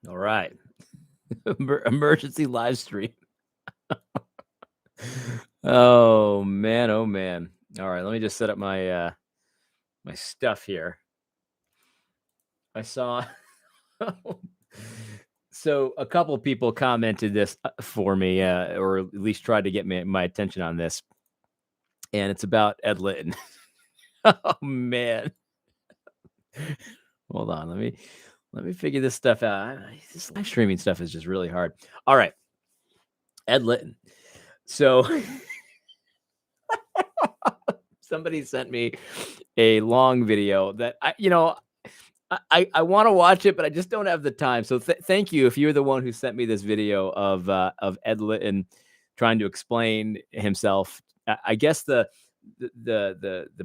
All right. Emergency live stream. Oh man, oh man. All right, let me just set up my stuff here. I saw so a couple people commented this for me, or at least tried to get my attention on this, and it's about Ed Litton. Oh man. Hold on, let me figure this stuff out. This live streaming stuff is just really hard. All right, Ed Litton. So somebody sent me a long video that I want to watch it, but I just don't have the time. So thank you if you're the one who sent me this video of Ed Litton trying to explain himself. I guess the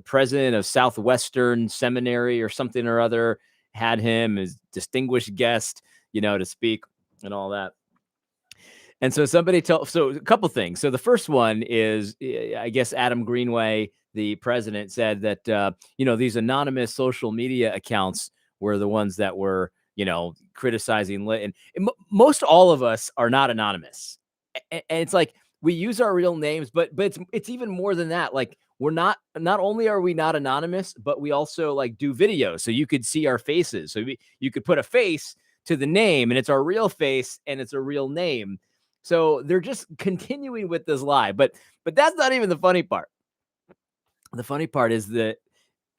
president of Southwestern Seminary or something or other had him as distinguished guest, to speak and all that. And so so a couple things. So the first one is, I guess Adam Greenway, the president, said that these anonymous social media accounts were the ones that were criticizing Litton. And most all of us are not anonymous, and it's like we use our real names, but it's even more than that. Like we're not only are we not anonymous, but we also like do videos, so you could see our faces. So you could put a face to the name, and it's our real face, and it's a real name. So they're just continuing with this lie, but that's not even the funny part. The funny part is that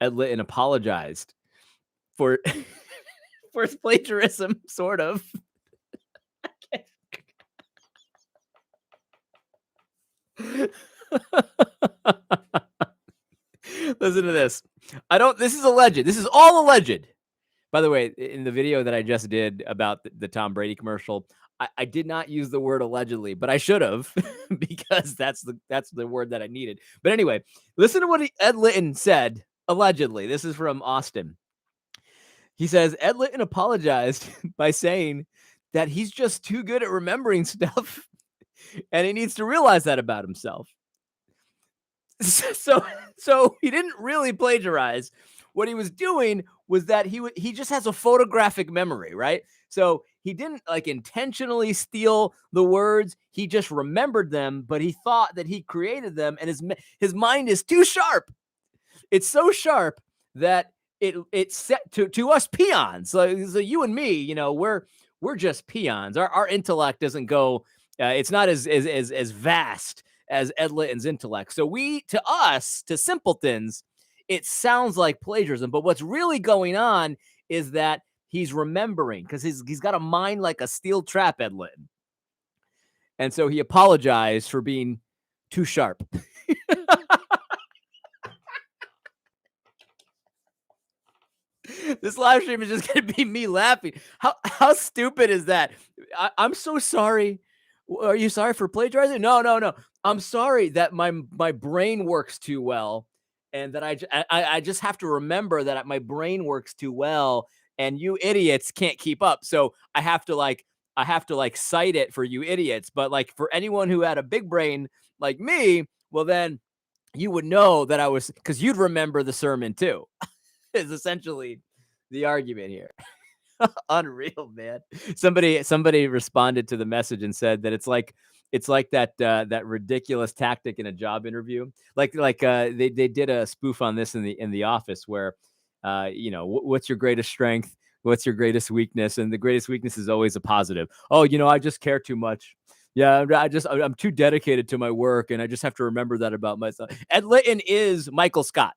Ed Litton apologized for for his plagiarism, sort of. Listen to this. This is alleged. This is all alleged. By the way, in the video that I just did about the Tom Brady commercial, I did not use the word allegedly, but I should have because that's the word that I needed. But anyway, listen to what Ed Litton said allegedly. This is from Austin. He says Ed Litton apologized by saying that he's just too good at remembering stuff and he needs to realize that about himself. So he didn't really plagiarize. What he was doing was that he just has a photographic memory, right? So he didn't like intentionally steal the words. He just remembered them, but he thought that he created them, and his mind is too sharp. It's so sharp that it's set to us peons. So you and me, we're just peons. Our intellect doesn't go. It's not as vast as Ed Litton's intellect. So to us, to simpletons, it sounds like plagiarism. But what's really going on is that he's remembering because he's got a mind like a steel trap, Ed Litton. And so he apologized for being too sharp. This live stream is just going to be me laughing. How stupid is that? I'm so sorry. Are you sorry for plagiarizing? No. I'm sorry that my brain works too well, and that I just have to remember that my brain works too well, and you idiots can't keep up. So I have to cite it for you idiots. But like for anyone who had a big brain like me, well then you would know that I was because you'd remember the sermon too. Is essentially the argument here. Unreal, man. Somebody responded to the message and said that it's like that ridiculous tactic in a job interview. They did a spoof on this in the office where what's your greatest strength? What's your greatest weakness? And the greatest weakness is always a positive. Oh, I just care too much. Yeah, I'm too dedicated to my work, and I just have to remember that about myself. Ed Litton is Michael Scott.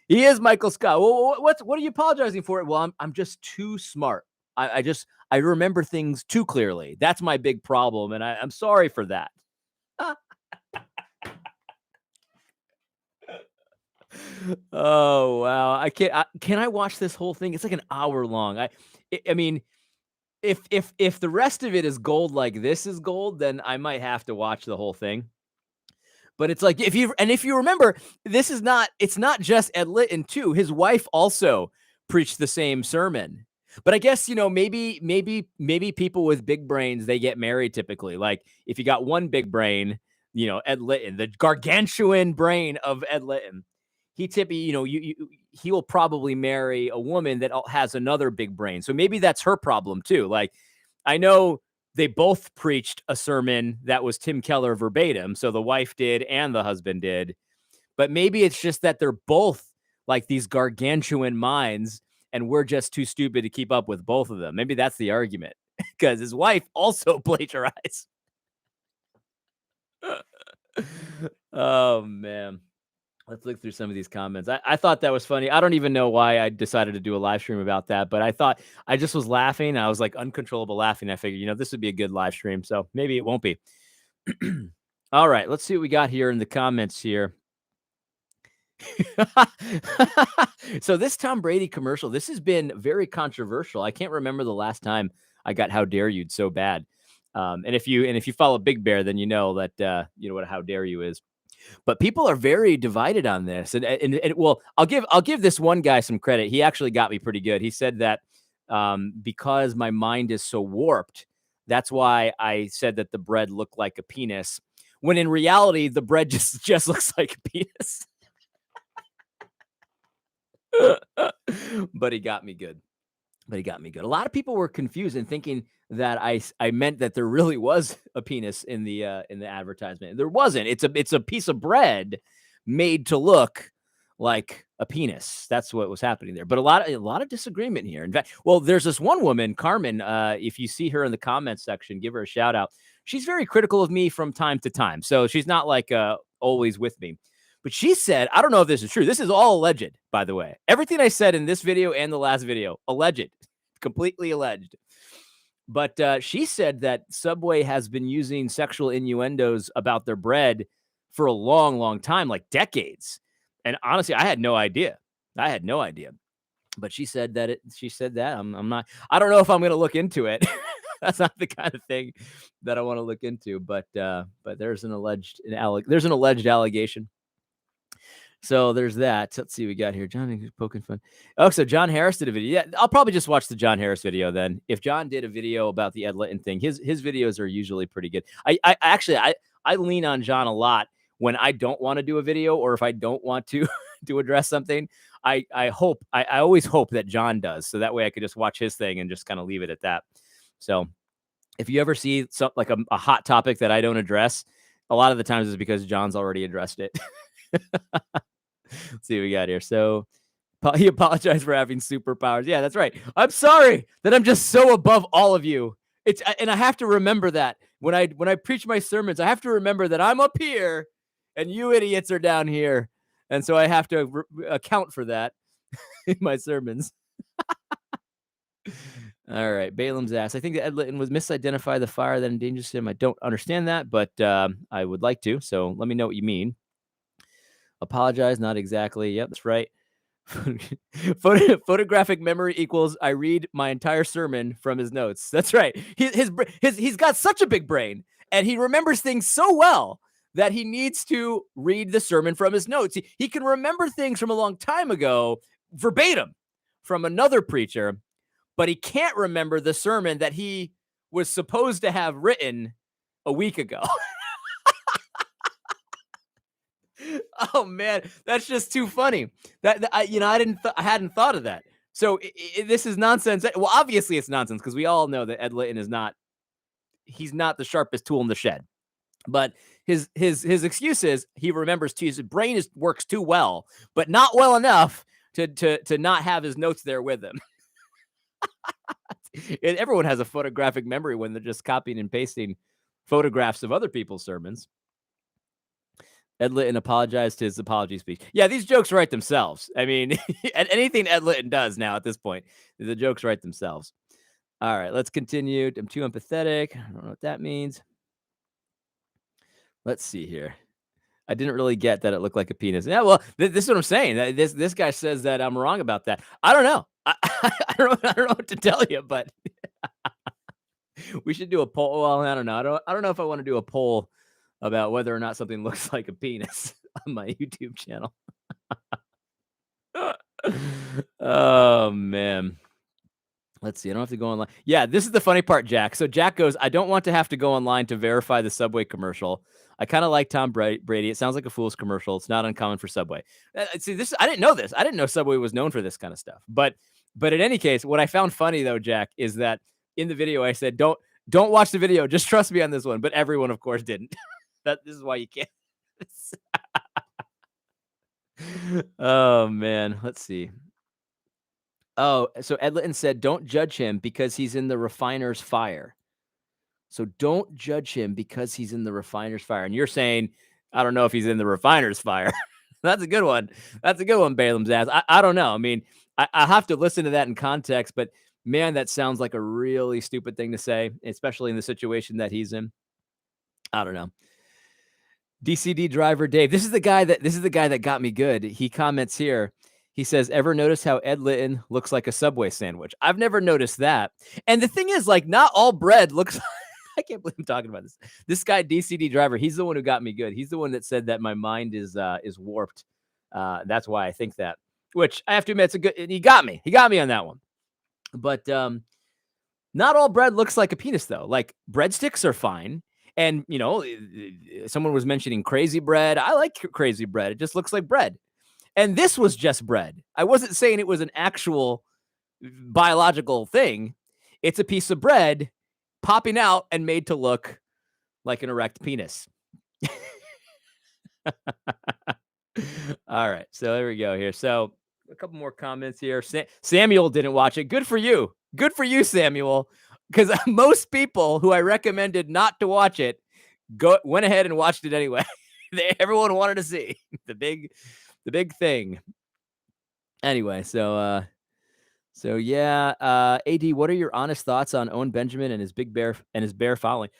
He is Michael Scott. Well, what are you apologizing for? Well, I'm just too smart. I remember things too clearly. That's my big problem, and I'm sorry for that. Oh wow! Can I watch this whole thing? It's like an hour long. I mean, if the rest of it is gold like this is gold, then I might have to watch the whole thing. But it's like if you remember, it's not just Ed Litton too. His wife also preached the same sermon. But I guess, maybe people with big brains, they get married typically. Like if you got one big brain, Ed Litton, the gargantuan brain of Ed Litton, he will probably marry a woman that has another big brain. So maybe that's her problem too. Like I know they both preached a sermon that was Tim Keller verbatim. So the wife did and the husband did. But maybe it's just that they're both like these gargantuan minds and we're just too stupid to keep up with both of them. Maybe that's the argument because his wife also plagiarized. Oh, man. Let's look through some of these comments. I thought that was funny. I don't even know why I decided to do a live stream about that, but I thought I just was laughing. I was like uncontrollable laughing. I figured, this would be a good live stream. So maybe it won't be. All right. Let's see what we got here in the comments here. So this Tom Brady commercial, this has been very controversial. I can't remember the last time I got "How dare you" so bad. And if you follow Big Bear, then you know that you know what "How dare you" is. But people are very divided on this, and well, I'll give this one guy some credit. He actually got me pretty good. He said that because my mind is so warped, that's why I said that the bread looked like a penis. When in reality, the bread just looks like a penis. But he got me good. A lot of people were confused and thinking that I meant that there really was a penis in the advertisement. There wasn't. It's a piece of bread made to look like a penis. That's what was happening there. But a lot of disagreement here. In fact, well, there's this one woman, Carmen. If you see her in the comments section, give her a shout out. She's very critical of me from time to time, so she's not like always with me. But she said, I don't know if this is true. This is all alleged, by the way. Everything I said in this video and the last video, alleged, completely alleged. But she said that Subway has been using sexual innuendos about their bread for a long, long time, like decades. And honestly, I had no idea. But she said that I'm not, I don't know if I'm going to look into it. That's not the kind of thing that I want to look into. But there's an alleged allegation. So there's that. Let's see what we got here. John poking fun. Oh, so John Harris did a video. Yeah, I'll probably just watch the John Harris video then. If John did a video about the Ed Litton thing, his videos are usually pretty good. I lean on John a lot when I don't want to do a video or if I don't want to to address something. I always hope that John does, so that way I could just watch his thing and just kind of leave it at that. So if you ever see something like a hot topic that I don't address, a lot of the times it's because John's already addressed it. Let's see what we got here. So he apologized for having superpowers. Yeah, that's right. I'm sorry that I'm just so above all of you. And I have to remember that when I preach my sermons, I have to remember that I'm up here and you idiots are down here. And so I have to account for that in my sermons. All right. Balaam's ass. I think that Ed Litton was misidentify the fire that endangers him. I don't understand that, but I would like to. So let me know what you mean. Apologize, not exactly. Yep, that's right. Photographic memory equals I read my entire sermon from his notes. That's right. He's got such a big brain and he remembers things so well that he needs to read the sermon from his notes. He can remember things from a long time ago verbatim from another preacher, but he can't remember the sermon that he was supposed to have written a week ago. Oh man, that's just too funny. I hadn't thought of that. So this is nonsense. Well, obviously it's nonsense because we all know that Ed Litton he's not the sharpest tool in the shed. But his excuse is he remembers too. His brain works too well, but not well enough to not have his notes there with him. Everyone has a photographic memory when they're just copying and pasting photographs of other people's sermons. Ed Litton apologized to his apology speech. Yeah, these jokes write themselves. I mean, anything Ed Litton does now at this point, the jokes write themselves. All right, let's continue. I'm too empathetic. I don't know what that means. Let's see here. I didn't really get that it looked like a penis. Yeah, well, this is what I'm saying. This guy says that I'm wrong about that. I don't know. I don't know what to tell you, but we should do a poll. Well, I don't know. I don't know if I want to do a poll about whether or not something looks like a penis on my YouTube channel. Oh, man. Let's see. I don't have to go online. Yeah, this is the funny part, Jack. So Jack goes, I don't want to have to go online to verify the Subway commercial. I kind of like Tom Brady. It sounds like a fool's commercial. It's not uncommon for Subway. See, this I didn't know this. I didn't know Subway was known for this kind of stuff. But in any case, what I found funny, though, Jack, is that in the video, I said, don't watch the video. Just trust me on this one. But everyone, of course, didn't. This is why you can't. Oh man, let's see. Oh, so Ed Litton said, "Don't judge him because he's in the refiner's fire." So don't judge him because he's in the refiner's fire. And you're saying, I don't know if he's in the refiner's fire. That's a good one. That's a good one, Balaam's ass. I don't know. I mean, I have to listen to that in context, but man, that sounds like a really stupid thing to say, especially in the situation that he's in. I don't know. DCD driver Dave. This is the guy that got me good. He comments here. He says, "Ever notice how Ed Litton looks like a Subway sandwich?" I've never noticed that. And the thing is, like, not all bread looks I can't believe I'm talking about this. This guy, DCD driver, he's the one who got me good. He's the one that said that my mind is warped. That's why I think that. Which I have to admit, it's a good. He got me. He got me on that one. But not all bread looks like a penis, though. Like breadsticks are fine. And someone was mentioning crazy bread. I like crazy bread. It just looks like bread. And this was just bread. I wasn't saying it was an actual biological thing. It's a piece of bread popping out and made to look like an erect penis. All right. So there we go here. So a couple more comments here. Samuel didn't watch it. Good for you. Good for you, Samuel. Because most people who I recommended not to watch it went ahead and watched it anyway. Everyone wanted to see the big thing. Anyway, so yeah, AD, what are your honest thoughts on Owen Benjamin and his bear following?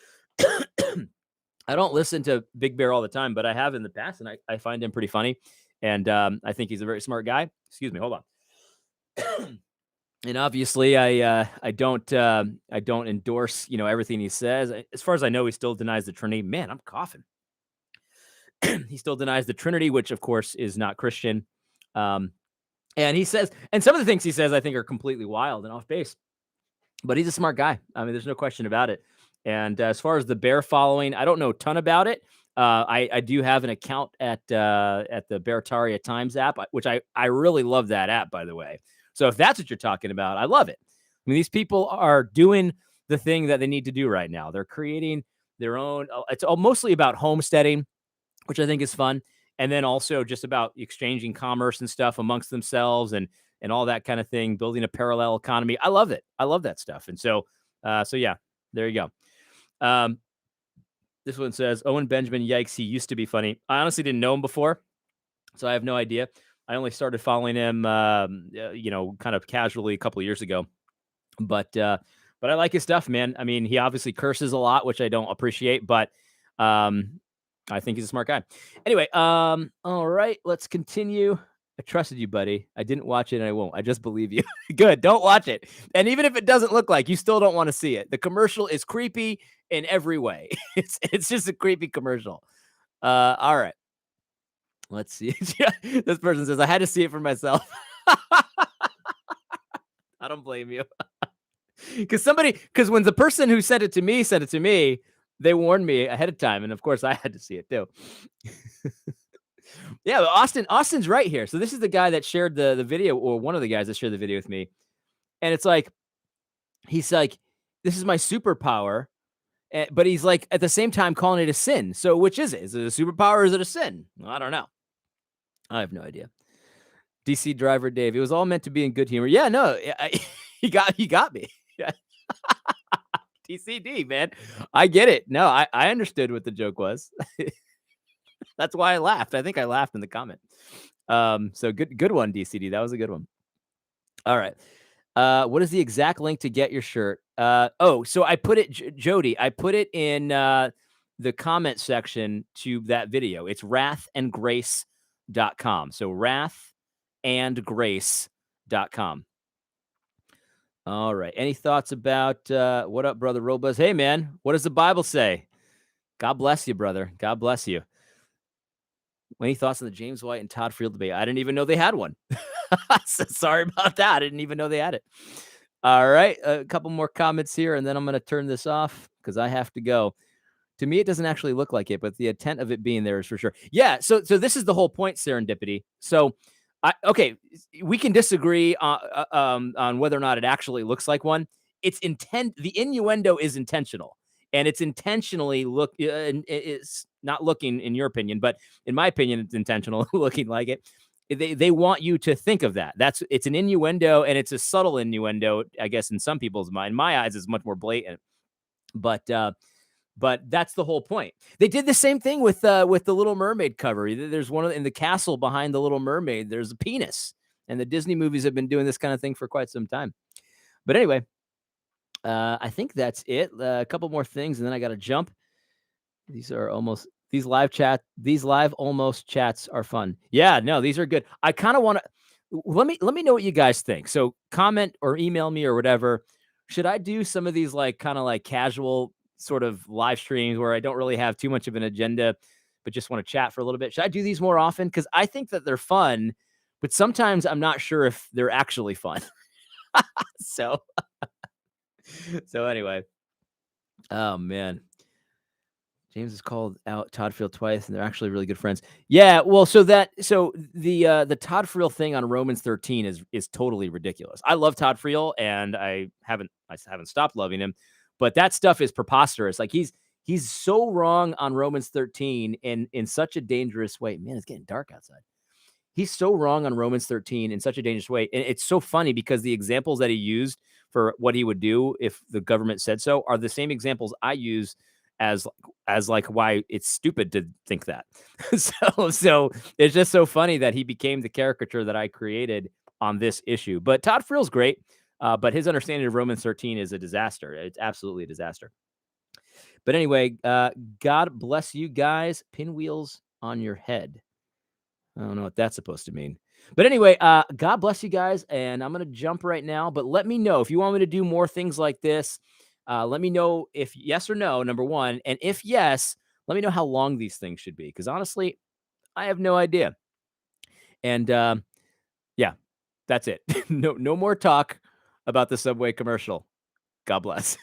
I don't listen to Big Bear all the time, but I have in the past, and I find him pretty funny, and I think he's a very smart guy. Excuse me, hold on. And obviously, I don't endorse everything he says. As far as I know, he still denies the Trinity. Man, I'm coughing. He still denies the Trinity, which of course is not Christian. And he says, and some of the things he says, I think, are completely wild and off base. But he's a smart guy. I mean, there's no question about it. And as far as the bear following, I don't know a ton about it. I do have an account at the Beartaria Times app, which I really love that app, by the way. So if that's what you're talking about, I love it. I mean, these people are doing the thing that they need to do right now. They're creating their own. It's mostly about homesteading, which I think is fun. And then also just about exchanging commerce and stuff amongst themselves and all that kind of thing, building a parallel economy. I love it. I love that stuff. And so yeah, there you go. This one says, Owen Benjamin, yikes, he used to be funny. I honestly didn't know him before, so I have no idea. I only started following him, kind of casually a couple of years ago. But I like his stuff, man. I mean, he obviously curses a lot, which I don't appreciate, but I think he's a smart guy. Anyway, all right, let's continue. I trusted you, buddy. I didn't watch it and I won't. I just believe you. Good. Don't watch it. And even if it doesn't look like, you still don't want to see it. The commercial is creepy in every way. It's just a creepy commercial. All right. Let's see. This person says, I had to see it for myself. I don't blame you. Because when the person who sent it to me, they warned me ahead of time. And of course I had to see it too. Yeah, Austin's right here. So this is the guy that shared the video, or one of the guys that shared the video with me. And it's like, he's like, this is my superpower. But he's like, at the same time, calling it a sin. So which is it? Is it a superpower or is it a sin? Well, I don't know. I have no idea. DC driver Dave. It was all meant to be in good humor. Yeah, no, he got me. Yeah. TCD, man. I get it. No, I understood what the joke was. That's why I laughed. I think I laughed in the comment. So good one, DCD. That was a good one. All right. What is the exact link to get your shirt? So I put it, Jody, I put it in the comment section to that video. It's wrathandgrace.com. So wrathandgrace.com. All right. Any thoughts about what up, brother Robuz? Hey, man, what does the Bible say? God bless you, brother. God bless you. Any thoughts on the James White and Todd Field debate? I didn't even know they had one. Sorry about that. I didn't even know they had it. All right. A couple more comments here, and then I'm going to turn this off because I have to go. To me, it doesn't actually look like it, but the intent of it being there is for sure. Yeah. So this is the whole point, serendipity. So, we can disagree on whether or not it actually looks like one. it's the innuendo is intentional, and it's intentionally it's not looking, in your opinion, but in my opinion, it's intentional looking like it. They want you to think of that. It's an innuendo, and it's a subtle innuendo, I guess, in some people's mind. In my eyes, it's much more blatant. But that's the whole point. They did the same thing with the Little Mermaid cover. There's one in the castle behind the Little Mermaid. There's a penis, and the Disney movies have been doing this kind of thing for quite some time. But anyway, I think that's it. A couple more things, and then I got to jump. These live almost chats are fun. Yeah, no, these are good. I kind of want to let me know what you guys think. So comment or email me or whatever. Should I do some of these like kind of like casual sort of live streams where I don't really have too much of an agenda, but just want to chat for a little bit? Should I do these more often? Because I think that they're fun, but sometimes I'm not sure if they're actually fun. So anyway. Oh man. James has called out Todd Friel twice, and they're actually really good friends. Yeah, well, so the Todd Friel thing on Romans 13 is totally ridiculous. I love Todd Friel, and I haven't stopped loving him, but that stuff is preposterous. Like he's so wrong on Romans 13 in such a dangerous way. Man, it's getting dark outside. He's so wrong on Romans 13 in such a dangerous way. And it's so funny because the examples that he used for what he would do if the government said so are the same examples I use as like why it's stupid to think that. So it's just so funny that he became the caricature that I created on this issue. But Todd Friel's great, but his understanding of Romans 13 is a disaster. It's absolutely a disaster. But anyway, God bless you guys. Pinwheels on your head. I don't know what that's supposed to mean. But anyway, God bless you guys. And I'm going to jump right now. But let me know if you want me to do more things like this. Let me know if yes or no, number one. And if yes, let me know how long these things should be. Because honestly, I have no idea. And yeah, that's it. No more talk about the Subway commercial. God bless.